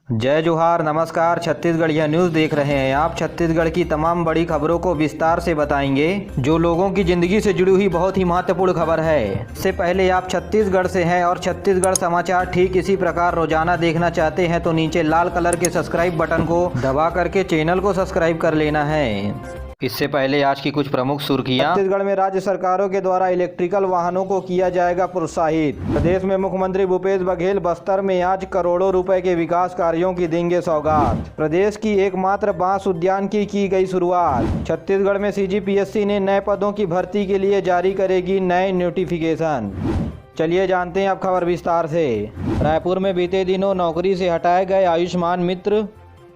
जय जोहार, नमस्कार। छत्तीसगढ़िया न्यूज़ देख रहे हैं आप। छत्तीसगढ़ की तमाम बड़ी खबरों को विस्तार से बताएंगे, जो लोगों की जिंदगी से जुड़ी हुई बहुत ही महत्वपूर्ण खबर है। इससे पहले आप छत्तीसगढ़ से हैं और छत्तीसगढ़ समाचार ठीक इसी प्रकार रोजाना देखना चाहते हैं तो नीचे लाल कलर के सब्सक्राइब बटन को दबा करके चैनल को सब्सक्राइब कर लेना है। इससे पहले आज की कुछ प्रमुख सुर्खियां। छत्तीसगढ़ में राज्य सरकारों के द्वारा इलेक्ट्रिकल वाहनों को किया जाएगा प्रोत्साहित। प्रदेश में मुख्यमंत्री भूपेश बघेल बस्तर में आज करोड़ों रुपए के विकास कार्यों की देंगे सौगात। प्रदेश की एकमात्र बांस उद्यान की गई शुरुआत। छत्तीसगढ़ में सीजीपीएससी ने नए पदों की भर्ती के लिए जारी करेगी नए नोटिफिकेशन। चलिए जानते हैं अब खबर विस्तार से। रायपुर में बीते दिनों नौकरी से हटाए गए आयुष्मान मित्र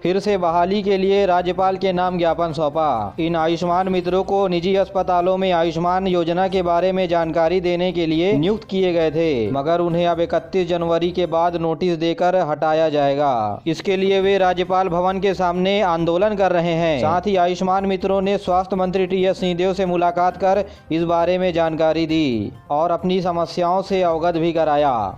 फिर से बहाली के लिए राज्यपाल के नाम ज्ञापन सौंपा। इन आयुष्मान मित्रों को निजी अस्पतालों में आयुष्मान योजना के बारे में जानकारी देने के लिए नियुक्त किए गए थे, मगर उन्हें अब 31 जनवरी के बाद नोटिस देकर हटाया जाएगा। इसके लिए वे राज्यपाल भवन के सामने आंदोलन कर रहे हैं। साथ ही आयुष्मान मित्रों ने स्वास्थ्य मंत्री टी.एस. सिंहदेव से मुलाकात कर इस बारे में जानकारी दी और अपनी समस्याओं से अवगत भी कराया।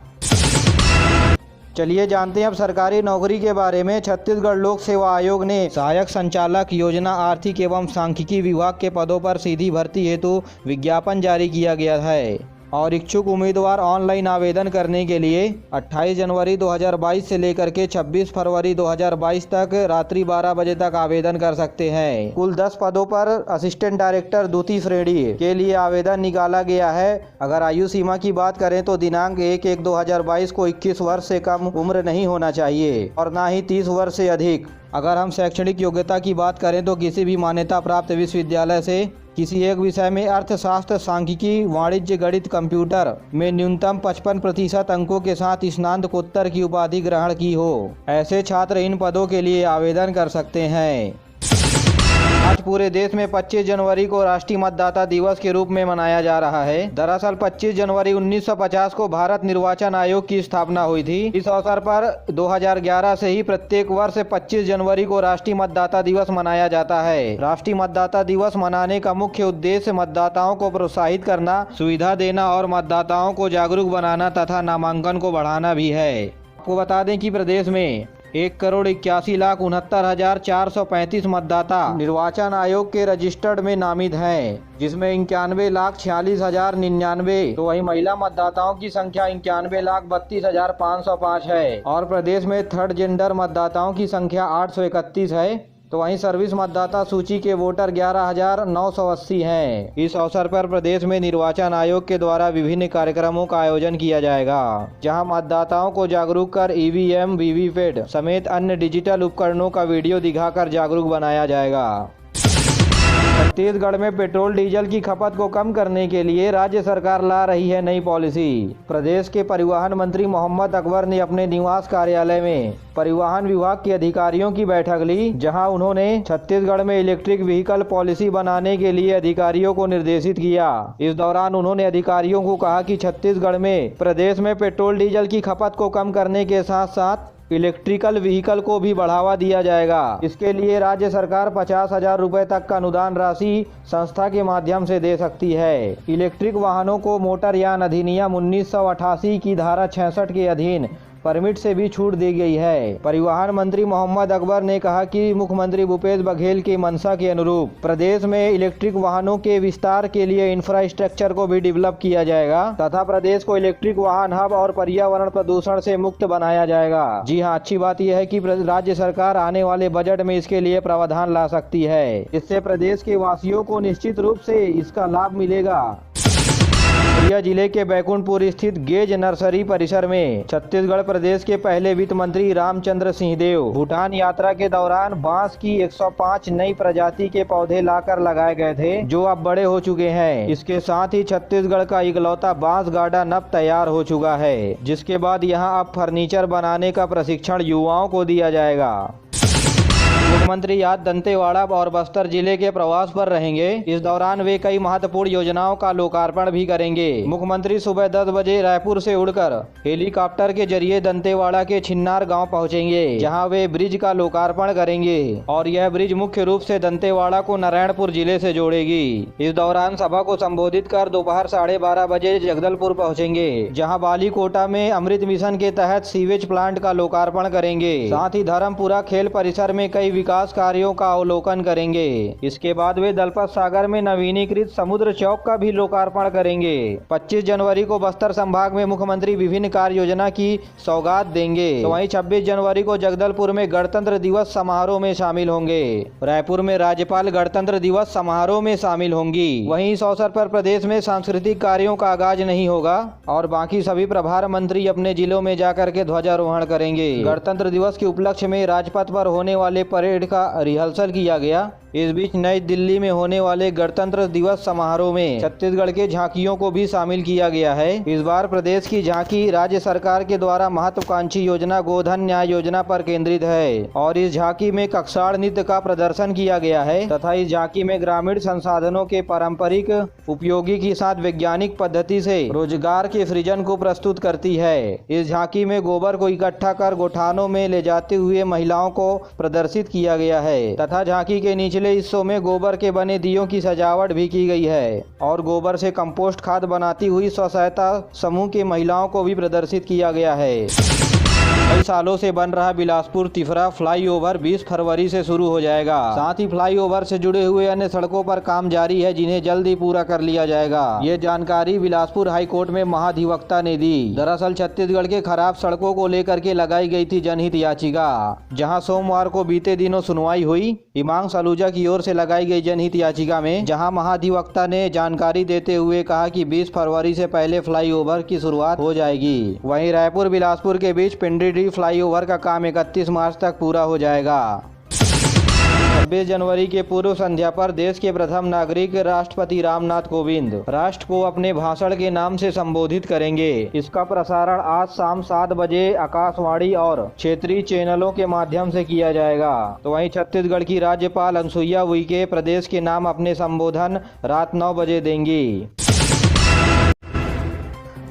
चलिए जानते हैं अब सरकारी नौकरी के बारे में। छत्तीसगढ़ लोक सेवा आयोग ने सहायक संचालक योजना आर्थिक एवं सांख्यिकी विभाग के पदों पर सीधी भर्ती हेतु विज्ञापन जारी किया गया है और इच्छुक उम्मीदवार ऑनलाइन आवेदन करने के लिए 28 जनवरी 2022 से लेकर के 26 फरवरी 2022 तक रात्रि 12 बजे तक आवेदन कर सकते हैं। कुल 10 पदों पर असिस्टेंट डायरेक्टर द्वितीय श्रेणी के लिए आवेदन निकाला गया है। अगर आयु सीमा की बात करें तो दिनांक 1/1/2022 को 21 वर्ष से कम उम्र नहीं होना चाहिए और न ही 30 वर्ष से अधिक। अगर हम शैक्षणिक योग्यता की बात करें तो किसी भी मान्यता प्राप्त विश्वविद्यालय से किसी एक विषय में अर्थशास्त्र, सांख्यिकी, वाणिज्य, गणित, कंप्यूटर में न्यूनतम 55% अंकों के साथ स्नातकोत्तर की उपाधि ग्रहण की हो, ऐसे छात्र इन पदों के लिए आवेदन कर सकते हैं। आज पूरे देश में 25 जनवरी को राष्ट्रीय मतदाता दिवस के रूप में मनाया जा रहा है। दरअसल 25 जनवरी 1950 को भारत निर्वाचन आयोग की स्थापना हुई थी। इस अवसर पर 2011 से ही प्रत्येक वर्ष 25 जनवरी को राष्ट्रीय मतदाता दिवस मनाया जाता है। राष्ट्रीय मतदाता दिवस मनाने का मुख्य उद्देश्य मतदाताओं को प्रोत्साहित करना, सुविधा देना और मतदाताओं को जागरूक बनाना तथा नामांकन को बढ़ाना भी है। आपको बता दें कि प्रदेश में 1,81,69,435 मतदाता निर्वाचन आयोग के रजिस्टर्ड में नामित हैं, जिसमें 91,46,099 तो वहीं महिला मतदाताओं की संख्या 91,32,505 है और प्रदेश में थर्ड जेंडर मतदाताओं की संख्या 831 है। तो वहीं सर्विस मतदाता सूची के वोटर 11,980 हैं। इस अवसर पर प्रदेश में निर्वाचन आयोग के द्वारा विभिन्न कार्यक्रमों का आयोजन किया जाएगा, जहां मतदाताओं को जागरूक कर ईवीएम, वीवीपैट समेत अन्य डिजिटल उपकरणों का वीडियो दिखाकर जागरूक बनाया जाएगा। छत्तीसगढ़ में पेट्रोल डीजल की खपत को कम करने के लिए राज्य सरकार ला रही है नई पॉलिसी। प्रदेश के परिवहन मंत्री मोहम्मद अकबर ने अपने निवास कार्यालय में परिवहन विभाग के अधिकारियों की बैठक ली, जहां उन्होंने छत्तीसगढ़ में इलेक्ट्रिक व्हीकल पॉलिसी बनाने के लिए अधिकारियों को निर्देशित किया। इस दौरान उन्होंने अधिकारियों को कहा कि छत्तीसगढ़ में प्रदेश में पेट्रोल डीजल की खपत को कम करने के साथ साथ इलेक्ट्रिकल व्हीकल को भी बढ़ावा दिया जाएगा। इसके लिए राज्य सरकार 50,000 रुपए तक का अनुदान राशि संस्था के माध्यम से दे सकती है। इलेक्ट्रिक वाहनों को मोटरयान अधिनियम 1988 की धारा 66 के अधीन परमिट से भी छूट दी गई है। परिवहन मंत्री मोहम्मद अकबर ने कहा कि मुख्यमंत्री भूपेश बघेल की मंशा के अनुरूप प्रदेश में इलेक्ट्रिक वाहनों के विस्तार के लिए इंफ्रास्ट्रक्चर को भी डेवलप किया जाएगा तथा प्रदेश को इलेक्ट्रिक वाहन हब और पर्यावरण प्रदूषण से मुक्त बनाया जाएगा। जी हां, अच्छी बात यह है कि राज्य सरकार आने वाले बजट में इसके लिए प्रावधान ला सकती है। इससे प्रदेश के वासियों को निश्चित रूप से इसका लाभ मिलेगा। कोरिया जिले के बैकुंठपुर स्थित गेज नर्सरी परिसर में छत्तीसगढ़ प्रदेश के पहले वित्त मंत्री रामचंद्र सिंहदेव भूटान यात्रा के दौरान बांस की 105 नई प्रजाति के पौधे लाकर लगाए गए थे, जो अब बड़े हो चुके हैं। इसके साथ ही छत्तीसगढ़ का इकलौता बांस गार्डन अब तैयार हो चुका है, जिसके बाद यहां अब फर्नीचर बनाने का प्रशिक्षण युवाओं को दिया जाएगा। मुख्यमंत्री आज दंतेवाड़ा और बस्तर जिले के प्रवास पर रहेंगे। इस दौरान वे कई महत्वपूर्ण योजनाओं का लोकार्पण भी करेंगे। मुख्यमंत्री सुबह 10 बजे रायपुर से उड़कर हेलीकॉप्टर के जरिए दंतेवाड़ा के छिन्नार गांव पहुंचेंगे, जहां वे ब्रिज का लोकार्पण करेंगे और यह ब्रिज मुख्य रूप से दंतेवाड़ा को नारायणपुर जिले से जोड़ेगी। इस दौरान सभा को संबोधित कर दोपहर 12:30 बजे जगदलपुर पहुंचेंगे, जहां बालीकोटा में अमृत मिशन के तहत सीवेज प्लांट का लोकार्पण करेंगे। साथ ही धर्मपुरा खेल परिसर में कई विकास कार्यों का अवलोकन करेंगे। इसके बाद वे दलपत सागर में नवीनीकृत समुद्र चौक का भी लोकार्पण करेंगे। 25 जनवरी को बस्तर संभाग में मुख्यमंत्री विभिन्न कार्य योजना की सौगात देंगे, तो वहीं 26 जनवरी को जगदलपुर में गणतंत्र दिवस समारोह में शामिल होंगे। रायपुर में राज्यपाल गणतंत्र दिवस समारोह में शामिल होंगी। वहीं इस अवसर पर प्रदेश में सांस्कृतिक कार्यों का आगाज नहीं होगा और बाकी सभी प्रभार मंत्री अपने जिलों में जाकर के ध्वजारोहण करेंगे। गणतंत्र दिवस के उपलक्ष्य में राजपथ पर होने वाले परेड का रिहर्सल किया गया। इस बीच नई दिल्ली में होने वाले गणतंत्र दिवस समारोह में छत्तीसगढ़ के झांकियों को भी शामिल किया गया है। इस बार प्रदेश की झांकी राज्य सरकार के द्वारा महत्वाकांक्षी योजना गोधन न्याय योजना पर केंद्रित है और इस झांकी में कक्षाड़ नृत्य का प्रदर्शन किया गया है तथा इस झांकी में ग्रामीण संसाधनों के पारंपरिक उपयोगी के साथ वैज्ञानिक पद्धति से रोजगार के सृजन को प्रस्तुत करती है। इस झांकी में गोबर को इकट्ठा कर गोठानों में ले जाते हुए महिलाओं को प्रदर्शित किया गया है तथा झांकी के नीचे हिस्सों में गोबर के बने दियों की सजावट भी की गई है और गोबर से कंपोस्ट खाद बनाती हुई स्व सहायता समूह की महिलाओं को भी प्रदर्शित किया गया है। कई सालों से बन रहा बिलासपुर तिफरा फ्लाईओवर 20 फरवरी से शुरू हो जाएगा। साथ ही फ्लाईओवर से जुड़े हुए अन्य सड़कों पर काम जारी है, जिन्हें जल्द ही पूरा कर लिया जाएगा। ये जानकारी बिलासपुर हाई कोर्ट में महाधिवक्ता ने दी। दरअसल छत्तीसगढ़ के खराब सड़कों को लेकर के लगाई गई थी जनहित याचिका, जहां सोमवार को बीते दिनों सुनवाई हुई। इमांग सलूजा की ओर से लगाई गई जनहित याचिका में जहां महाधिवक्ता ने जानकारी देते हुए कहा कि 20 फरवरी से पहले फ्लाईओवर की शुरुआत हो जाएगी। वहीं रायपुर बिलासपुर के बीच पिंडीडी फ्लाईओवर का काम 31 मार्च तक पूरा हो जाएगा। 26 जनवरी के पूर्व संध्या पर देश के प्रथम नागरिक राष्ट्रपति रामनाथ कोविंद राष्ट्र को अपने भाषण के नाम से संबोधित करेंगे। इसका प्रसारण आज शाम 7 बजे आकाशवाणी और क्षेत्रीय चैनलों के माध्यम से किया जाएगा। तो वहीं छत्तीसगढ़ की राज्यपाल अनुसुईया उइके प्रदेश के नाम अपने संबोधन रात 9 बजे देंगी।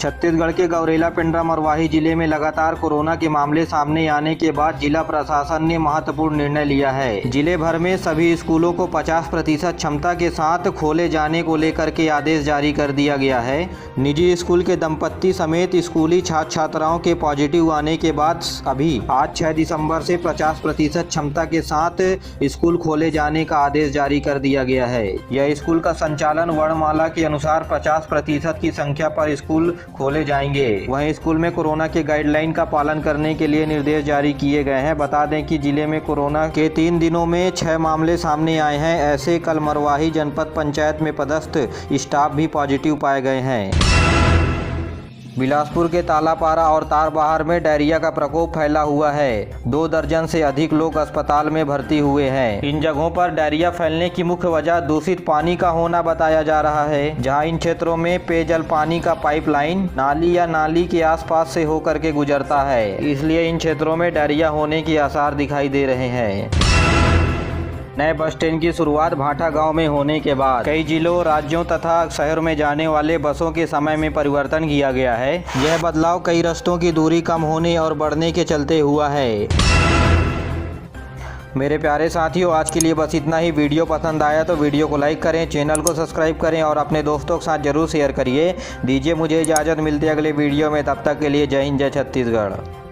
छत्तीसगढ़ के गौरेला पेंड्रा मरवाही जिले में लगातार कोरोना के मामले सामने आने के बाद जिला प्रशासन ने महत्वपूर्ण निर्णय लिया है। जिले भर में सभी स्कूलों को 50% क्षमता के साथ खोले जाने को लेकर के आदेश जारी कर दिया गया है। निजी स्कूल के दंपत्ति समेत स्कूली छात्र छात्राओं के पॉजिटिव आने के बाद अभी आज 6 दिसंबर से 50% क्षमता के साथ स्कूल खोले जाने का आदेश जारी कर दिया गया है। यह स्कूल का संचालन वर्णमाला के अनुसार 50% की संख्या पर स्कूल खोले जाएंगे। वहीं स्कूल में कोरोना के गाइडलाइन का पालन करने के लिए निर्देश जारी किए गए हैं। बता दें कि जिले में कोरोना के 3 दिनों में 6 मामले सामने आए हैं। ऐसे कल मरवाही जनपद पंचायत में पदस्थ स्टाफ भी पॉजिटिव पाए गए हैं। बिलासपुर के तालापारा और तारबहार में डायरिया का प्रकोप फैला हुआ है। 2 दर्जन से अधिक लोग अस्पताल में भर्ती हुए हैं। इन जगहों पर डायरिया फैलने की मुख्य वजह दूषित पानी का होना बताया जा रहा है, जहां इन क्षेत्रों में पेयजल पानी का पाइपलाइन नाली या नाली के आसपास से होकर के गुजरता है। इसलिए इन क्षेत्रों में डायरिया होने के आसार दिखाई दे रहे हैं। नए बस स्टैंड की शुरुआत भाटा गांव में होने के बाद कई जिलों, राज्यों तथा शहर में जाने वाले बसों के समय में परिवर्तन किया गया है। यह बदलाव कई रास्तों की दूरी कम होने और बढ़ने के चलते हुआ है। मेरे प्यारे साथियों, आज के लिए बस इतना ही। वीडियो पसंद आया तो वीडियो को लाइक करें, चैनल को सब्सक्राइब करें और अपने दोस्तों के साथ जरूर शेयर करिए। दीजिए मुझे इजाज़त, मिलते अगले वीडियो में। तब तक के लिए जय हिंद, जय छत्तीसगढ़।